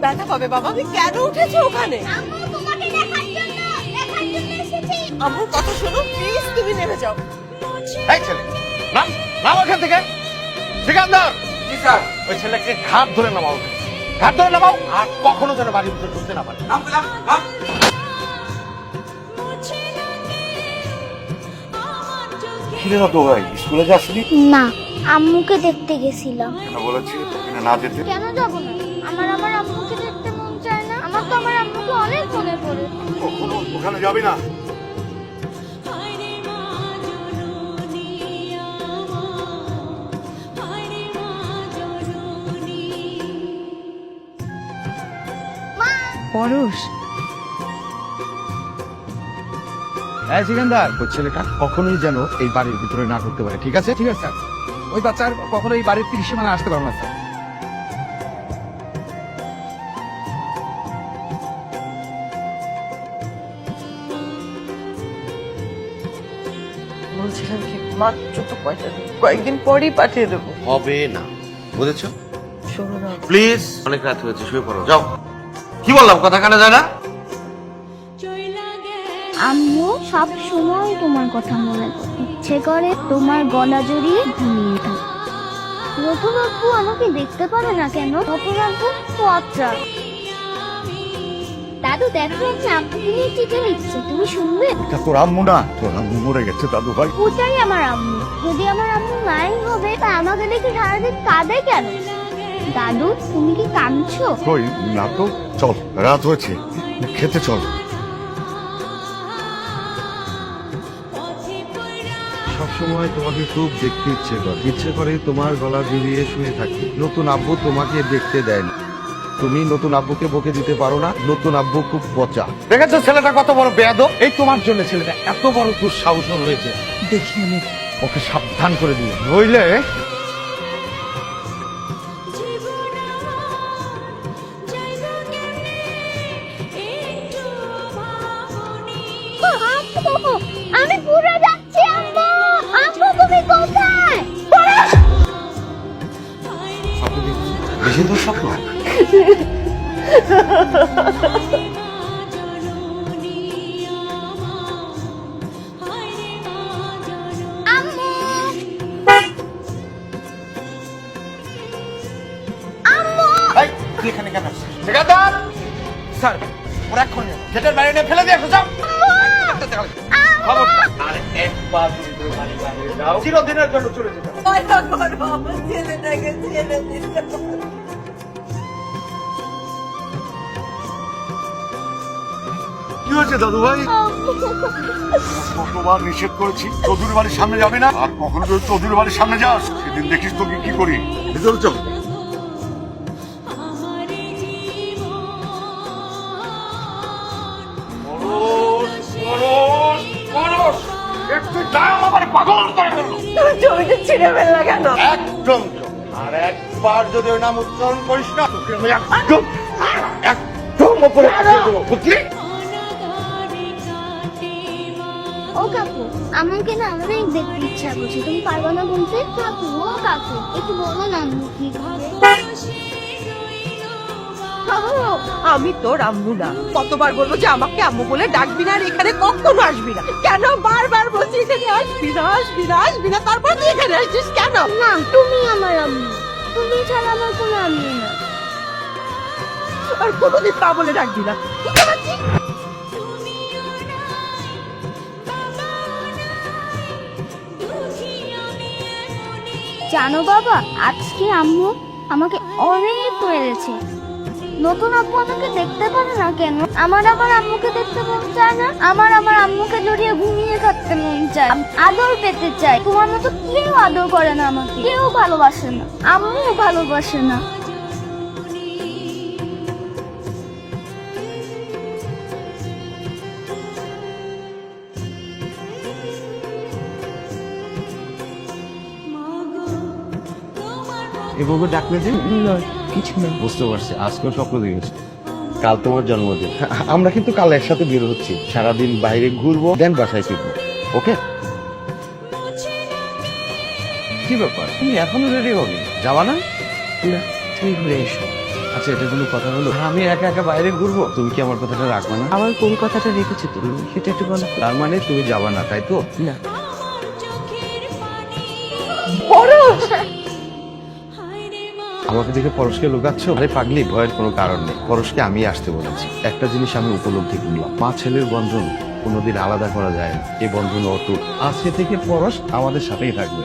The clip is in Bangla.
ব্যথা পাবে বাবা। তুমি কেন উঠেছো ওখানে? আমার কথা শোনো প্লিজ, তুমি নেমে যাও। এই ছেলে নাম নাম ওখান থেকে। ঠিকাদার জি স্যার, ওই ছেলেকে ঘাট ধরে নামাও, ঘাট ধরে নামাও, আর কখনো যেন বাড়ির ভিতরে ঢুকতে না পারে। নাম দিলাম নাম। কিরে না তো ভাই, স্কুলে যাসনি? না, আম্মুকে দেখতে গেছিলাম। কেন বলেছি না যেতে? কেন যাব না? আমার আম্মুকে দেখতে মন চায় না। আমার তো আমার আম্মুকে অনেক মনে পড়ে। কখনো ওখানে যাবি না। পরশ, হ্যাঁ সিকান্দার, ওই ছেলেটা কখনোই যেন এই বাড়ির ভিতরে না ঢুকতে পারে, ঠিক আছে? ঠিক আছে স্যার, ওই বাচ্চার কখনো এই বাড়ির 30 সীমানা আসতে পারবে না স্যার। বলছিলাম কি মাত্র তো কয়টা দিন, কয়েকদিন পরেই পাঠিয়ে দেবো। হবে না, বুঝেছো? শোনো না প্লিজ, অনেক রাত হয়েছে, শুয়ে পড়ো, যাও। কি বললাম, কথা কানে যায় না? আম্মু সব সময় তোমার কথা মনে করে, ইচ্ছে করে তোমার গলা জড়িয়ে ঘুমিয়ে থাকে। নতুন আব্বু আমাকে দেখতে পারে না কেন? নতুন আব্বু পচা। দাদু দেখো, একটা আব্বুকে নিয়ে চিঠি লিখছে, তুমি শুনবে? এটা তোর আম্মু না, তোর আম্মু মরে গেছে দাদু ভাই। ওটাই আমার আম্মু। যদি আমার আম্মু নাই হবে, তা আমাকে দেখে সারাদিন কাঁদে কেন? দাদু তুমি কি কাঁদছো? কই না তো, চল রাত হয়েছে, খেতে চল। সবসময় তোমাকে খুব দেখতে ইচ্ছে করে তোমার গলা জড়িয়ে শুয়ে থাকি। নতুন আব্বু তোমাকে দেখতে দেয় না, তুমি নতুন আব্বুকে বকে দিতে পারো না। নতুন আব্বু খুব পচা। দেখেছো ছেলেটা কত বড় বেয়াদব? এই তোমার জন্য ছেলেটা এত বড় দুঃসাহস হয়েছে। দেখি আমি ওকে সাবধান করে দিও, নইলে আম্মু, আমি পুরো যাচ্ছি আম্মু। আম্মু তুমি কোথায়? বেশি দূর স্বপ্ন? আম্মু, আম্মু। এই, তুই এখানে কেন আসছিস? ঠিকাদার স্যার, ওরা এখন গেটের বাইরে নিয়ে ফেলে দিয়ে আসো, যাও। খবরদার, আর একবার যদি তুমি বাড়ি বাইরে যাও, চিরদিনের জন্য চলে যেতে হবে। দয়া করো, আমার ছেলেটাকে ছেড়ে দিতে। কি হয়েছে দাদু ভাই? কতবার নিষেধ করেছি চৌধুরী বাড়ির সামনে যাবি না, আর কখনো যদি চৌধুরী বাড়ির সামনে যাস সেদিন দেখিস তোকে কি করি। ভিতরে চল। একটু দাম আমার পাগল করে ফেললো। তুমি জমিটা ছিঁড়ে ফেললা কেন? একদম চুপ। আর একবার যদি ওই নাম উচ্চারণ করিস না, তোকে আমি একদম একদম উপরে পাঠিয়ে দেবো, বুঝলি? ও কাকু, আমাকে না অনেক দেখতে ইচ্ছা করছে, তুমি পারবে না বলতে? কাকু, ও কাকু, একটু বলো না আম্মু কি হবে? আমি তোর আম্মু না। কতবার বলবো যে আমাকে আম্মু বলে ডাকবি না, আর এখানে কখনো আসবি না। কেন বারবার বলছি এখানে আসবি না, আসবি না, আসবি না, তারপর তুই এখানে আসছিস কেন? না, তুমি আমার আম্মু, তুমি ছাড়া আমার কোনো আম্মু না। আর কোনোদিন তা বলে ডাকবি না, বুঝতে পারছিস? জানো বাবা, আজকে আম্মু আমাকে অনেক মেরেছে। নতুন আব্বু আমাকে দেখতে পারে না কেন? আমার আম্মুকে দেখতে মন চায় না। আমার আম্মুকে জড়িয়ে ঘুমিয়ে থাকতে মন চায়, আদর পেতে চাই। তোমার মতো কেউ আদর করে না আমাকে, কেউ ভালোবাসে না, আম্মু ভালোবাসে না। এভাবে ডাকলে যে কিছু না। বুঝতে পারছি, আজকেও স্বপ্ন দেখেছি। কাল তোমার জন্মদিন, আমরা কিন্তু কাল একসাথে বের হচ্ছি, সারাদিন বাইরে ঘুরবো, দেন বাসায় ফিরবো, ওকে? কি ব্যাপার, তুমি এখনো রেডি হবে? যাবা না? তুমি ঘুরে এসো। আচ্ছা এটা কোনো কথা হলো? আমি একা একা বাইরে ঘুরবো, তুমি কি আমার কথাটা রাখবে না? আমার কোন কথাটা রেখেছো তুমি সেটা একটু বলো। তার মানে তুমি যাবা না, তাই তো? না পরশ, আমাকে দেখে পরশকে লুকাচ্ছ? আরে পাগলি, ভয়ের কোনো কারণ নেই। পরশকে আমি আসতে বলেছি। একটা জিনিস আমি উপলব্ধি করলাম, মা ছেলের বন্ধন কোনোদিন আলাদা করা যায় না। এই বন্ধন অটুট। আজকে থেকে পরশ আমাদের সাথেই থাকবে।